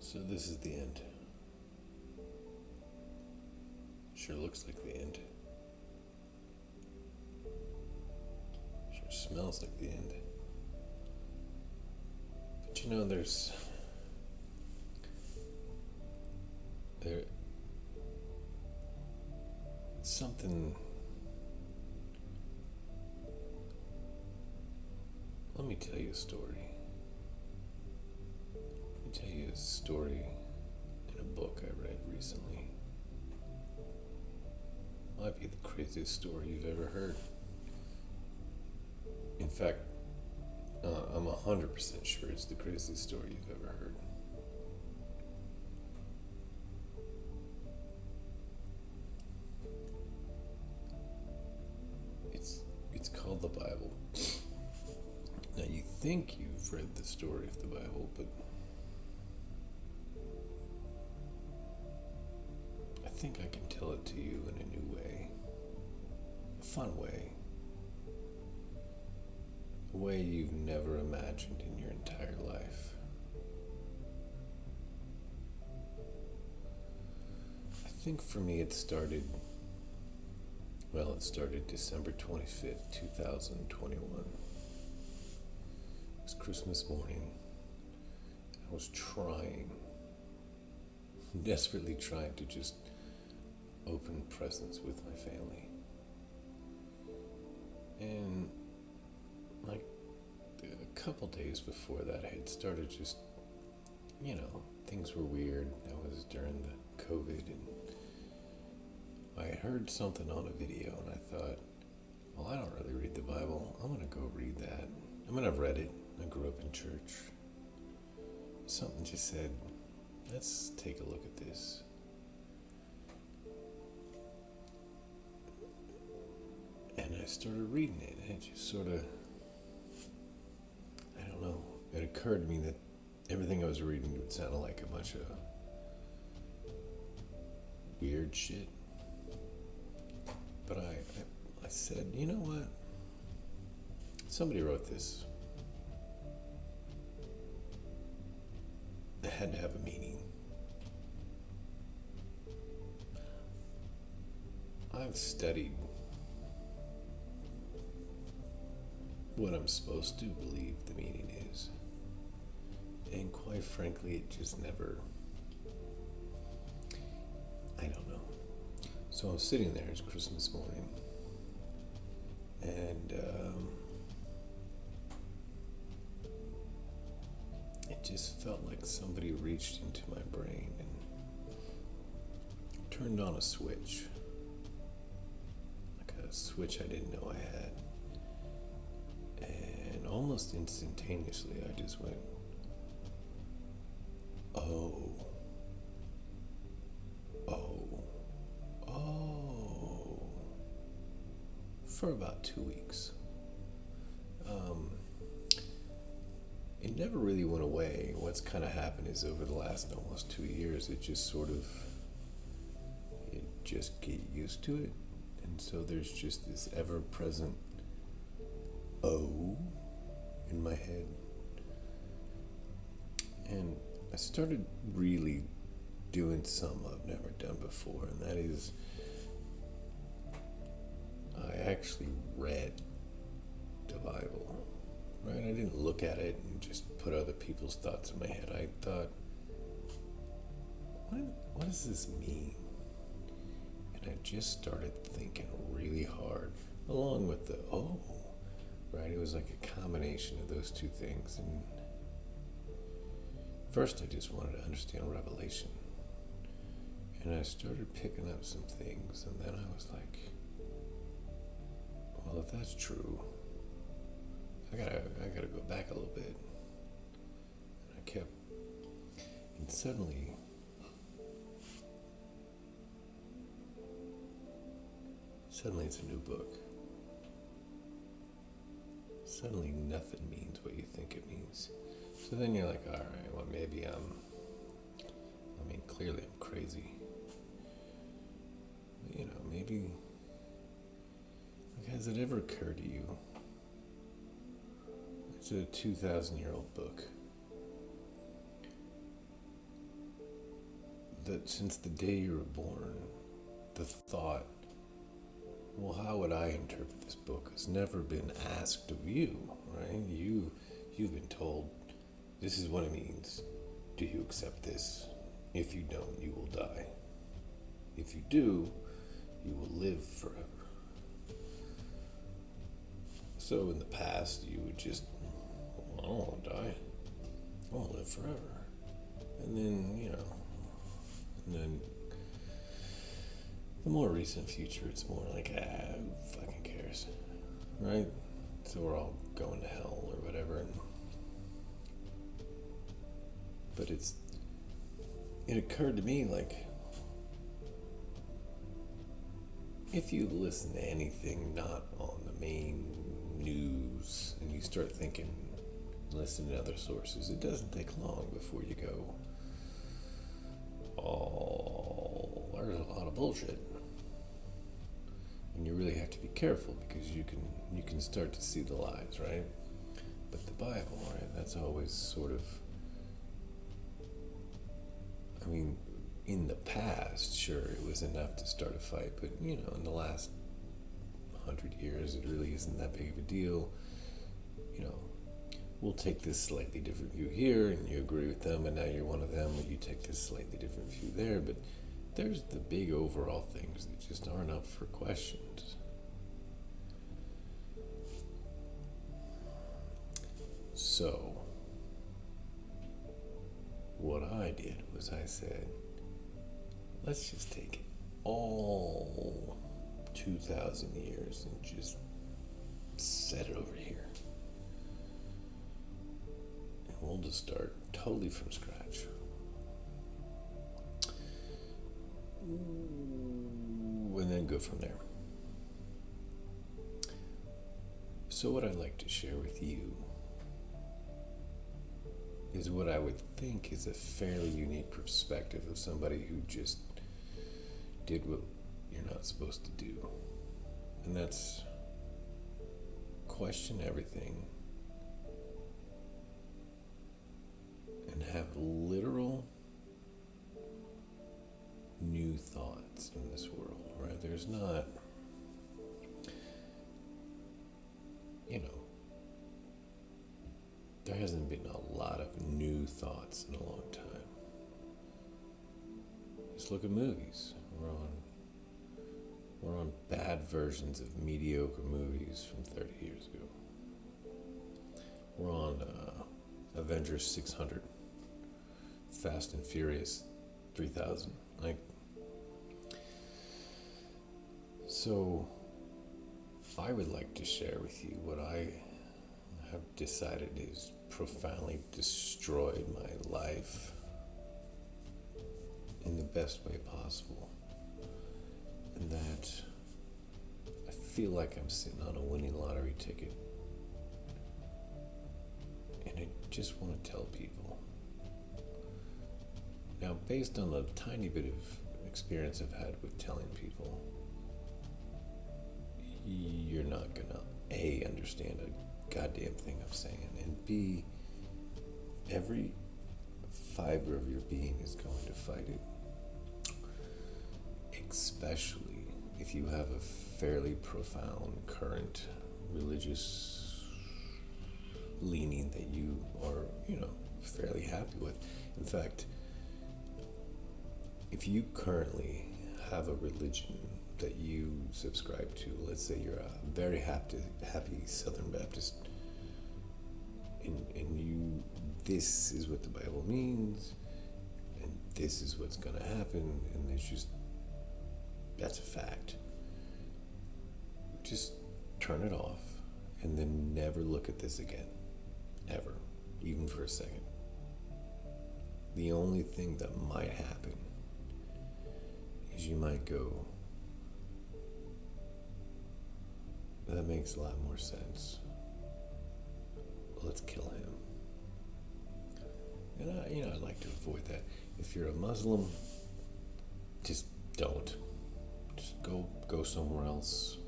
So this is the end. Sure looks like the end. Sure smells like the end. But you know, there's something. Let me tell you a story. Let me tell you a story in a book I read recently. Might be the craziest story you've ever heard. In fact, I'm 100% sure it's the craziest story you've ever heard. It's called the Bible. Now you think you've read the story of the Bible, but I think I can tell it to you in a new way. A fun way. A way you've never imagined in your entire life. I think for me it started December 25th, 2021. It was Christmas morning. I was desperately trying to just open presents with my family. And like a couple days before that, I had started just, things were weird. That was during the COVID, and I heard something on a video, and I thought, well, I don't really read the Bible. I'm going to go read that. I mean, I've read it. I grew up in church. Something just said, let's take a look at this. And I started reading it, and it just sort of, I don't know, it occurred to me that everything I was reading would sound like a bunch of weird shit. But I said, you know what? Somebody wrote this. It had to have a meaning. I've studied what I'm supposed to believe the meaning is. And quite frankly, it just never, I don't know. So I'm sitting there, it's Christmas morning, and it just felt like somebody reached into my brain and turned on a switch. Like a switch I didn't know I had. And almost instantaneously I just went, oh, for about 2 weeks. It never really went away. What's kind of happened is over the last almost 2 years, it just get used to it. And so there's just this ever-present oh in my head. And I started really doing something I've never done before, and that is I actually read the Bible, right? I didn't look at it and just put other people's thoughts in my head. I thought, what does this mean? And I just started thinking really hard, along with the right? It was like a combination of those two things. And first I just wanted to understand Revelation. And I started picking up some things, and then I was like, well, if that's true, I gotta go back a little bit. And I kept, and suddenly it's a new book. Suddenly nothing means what you think it means. So then you're like, all right, well, maybe clearly I'm crazy. But, maybe, has it ever occurred to you? It's a 2,000-year-old book. that since the day you were born, the thought, well, how would I interpret this book, has never been asked of you, right? You've been told, this is what it means. Do you accept this? If you don't, you will die. If you do, you will live forever. So in the past, you would just, well, I don't want to die. I want to live forever. And then, and then the more recent future, it's more like, who fucking cares, right? So we're all going to hell or whatever. But it occurred to me, like, if you listen to anything not on the main news and you start thinking, listen to other sources, it doesn't take long before you go, oh, there's a lot of bullshit. And you really have to be careful because you can start to see the lies, right? But the Bible, right, that's always sort of, I mean, in the past, sure, it was enough to start a fight, but, in the last 100 years, it really isn't that big of a deal. We'll take this slightly different view here, and you agree with them, and now you're one of them, and you take this slightly different view there, but there's the big overall things that just aren't up for questions. So, what I did was I said, let's just take all 2,000 years and just set it over here. And we'll just start totally from scratch. And then go from there. So what I'd like to share with you is what I would think is a fairly unique perspective of somebody who just did what you're not supposed to do. And that's question everything and have literal new thoughts in this world, right? There's not, there hasn't been a lot of new thoughts in a long time. Just look at movies. We're on bad versions of mediocre movies from 30 years ago. We're on Avengers 600, Fast and Furious 3000. So I would like to share with you what I have decided is profoundly destroyed my life in the best way possible. And that I feel like I'm sitting on a winning lottery ticket. And I just want to tell people. Now, based on the tiny bit of experience I've had with telling people, you're not gonna A, understand a goddamn thing I'm saying, and B, every fiber of your being is going to fight it. Especially if you have a fairly profound current religious leaning that you are, fairly happy with. In fact, if you currently have a religion that you subscribe to, let's say you're a very happy Southern Baptist, and you, this is what the Bible means, and this is what's going to happen, and it's just, that's a fact. Just turn it off, and then never look at this again. Ever. Even for a second. The only thing that might happen is you might go, that makes a lot more sense. Let's kill him. And I'd like to avoid that. If you're a Muslim, just don't. Just go somewhere else.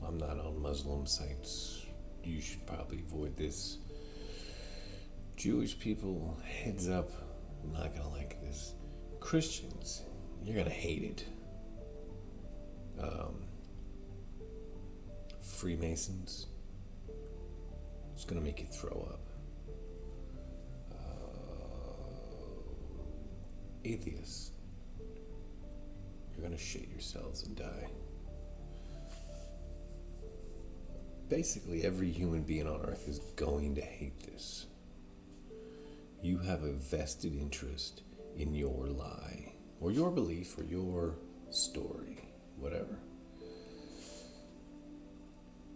I'm not on Muslim sites. You should probably avoid this. Jewish people, heads up, I'm not gonna like this. Christians, you're going to hate it. Freemasons, it's going to make you throw up. Atheists, you're going to shit yourselves and die. Basically, every human being on earth is going to hate this. You have a vested interest in your lie, or your belief, or your story, whatever.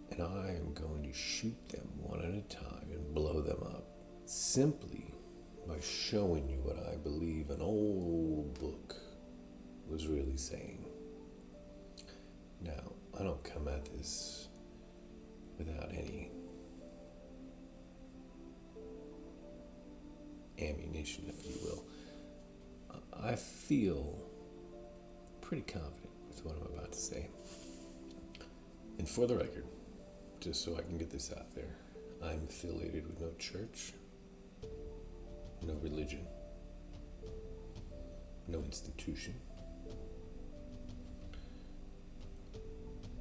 And I am going to shoot them one at a time and blow them up, simply by showing you what I believe an old book was really saying. Now, I don't come at this without any ammunition, if you will. I feel pretty confident with what I'm about to say. And for the record, just so I can get this out there, I'm affiliated with no church, no religion, no institution.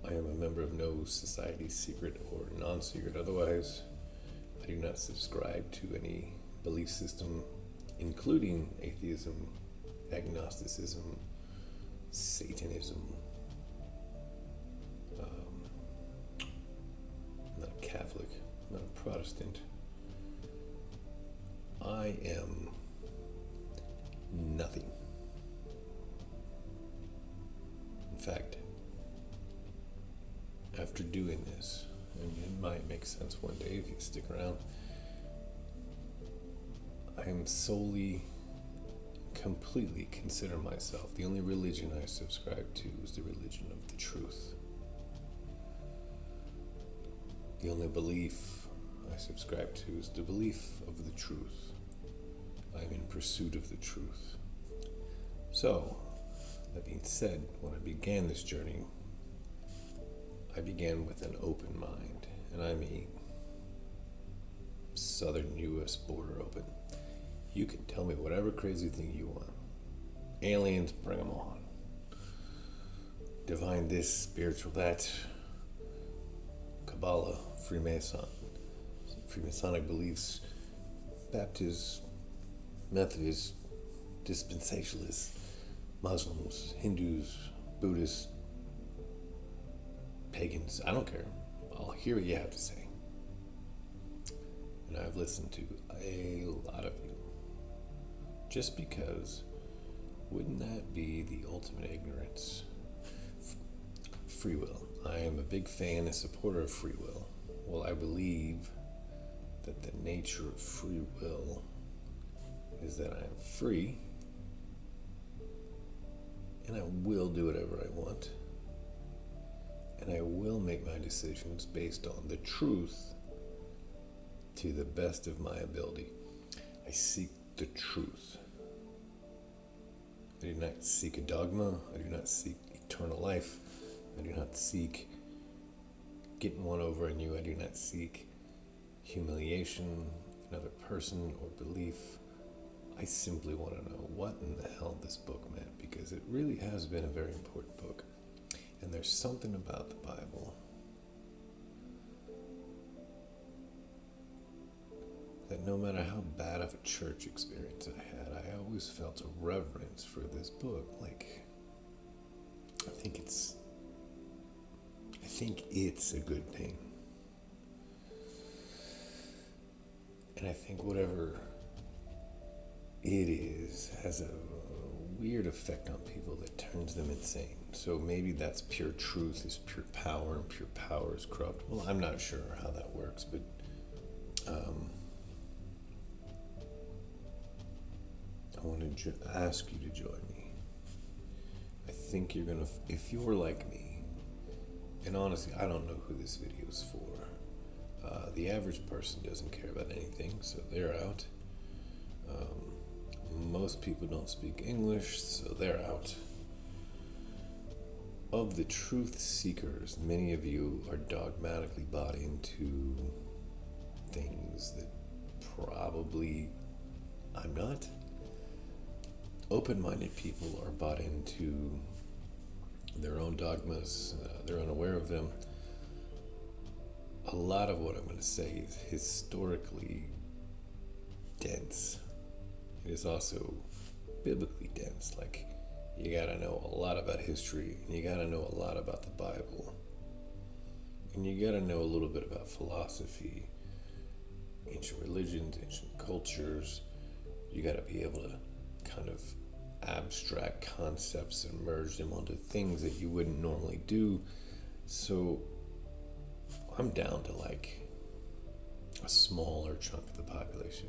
I am a member of no society, secret or non-secret otherwise. I do not subscribe to any belief system, including atheism, agnosticism, Satanism. I'm not a Catholic, I'm not a Protestant. I am nothing. In fact, after doing this, and it might make sense one day if you stick around, I am solely, completely consider myself, the only religion I subscribe to is the religion of the truth. The only belief I subscribe to is the belief of the truth. I am in pursuit of the truth. So, that being said, when I began this journey, I began with an open mind, and I mean southern U.S. border open. You can tell me whatever crazy thing you want. Aliens, bring them on. Divine this, spiritual that. Kabbalah, Freemasonic beliefs, Baptists, Methodists, Dispensationalists, Muslims, Hindus, Buddhists, pagans, I don't care. I'll hear what you have to say. And I've listened to a lot of you. Just because, wouldn't that be the ultimate ignorance? Free will. I am a big fan and supporter of free will. Well, I believe that the nature of free will is that I am free and I will do whatever I want. And I will make my decisions based on the truth to the best of my ability. I seek the truth. I do not seek a dogma. I do not seek eternal life. I do not seek getting one over on you. I do not seek humiliation, another person, or belief. I simply want to know what in the hell this book meant, because it really has been a very important book. And there's something about the Bible that no matter how bad of a church experience I had, I always felt a reverence for this book. Like, I think it's a good thing. And I think whatever it is has a weird effect on people that turns them insane. So maybe that's pure truth is pure power, and pure power is corrupt. Well, I'm not sure how that works, but I want to ask you to join me. I think you're going to, if you're like me, and honestly, I don't know who this video is for. The average person doesn't care about anything, so they're out. Most people don't speak English, so they're out. Of the truth seekers, many of you are dogmatically bought into things that probably I'm not. open-minded people are bought into their own dogmas, they're unaware of them. A lot of what I'm going to say is historically dense. It is also biblically dense. Like, you gotta know a lot about history, and you gotta know a lot about the Bible, and you gotta know a little bit about philosophy, ancient religions, ancient cultures. You gotta be able to kind of abstract concepts and merge them onto things that you wouldn't normally do. So I'm down to like a smaller chunk of the population.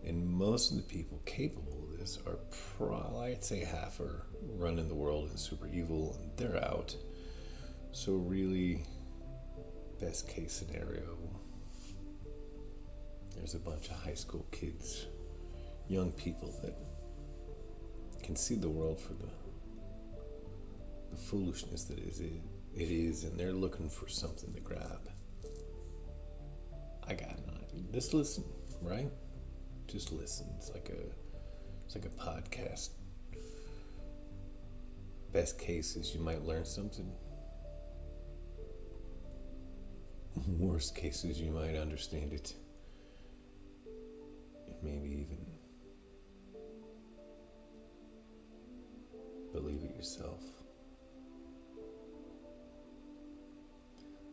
And most of the people capable of this are I'd say half are running the world and super evil, and they're out. So really, best case scenario, there's a bunch of high school kids, young people that can see the world for the foolishness that it is, and they're looking for something to grab. I got none. Just listen, right? Just listen. It's like a podcast. Best case is you might learn something. Worst case is you might understand it. Maybe even believe it yourself.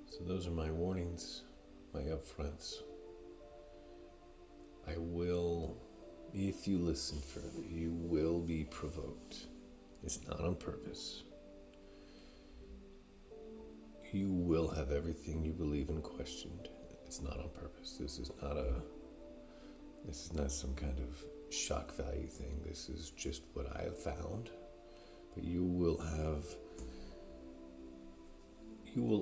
So those are my warnings, my upfronts. I will, if you listen further, you will be provoked. It's not on purpose. You will have everything you believe in questioned. It's not on purpose. This is not some kind of shock value thing. This is just what I have found. But you will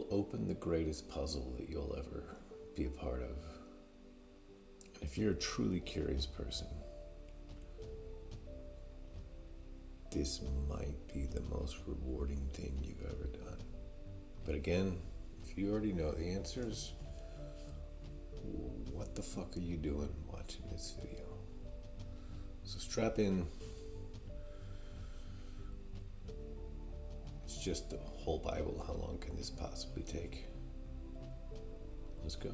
open the greatest puzzle that you'll ever be a part of. And if you're a truly curious person, this might be the most rewarding thing you've ever done. But again, if you already know the answers, what the fuck are you doing watching this video? So strap in. It's just the whole Bible. How long can this possibly take? Let's go.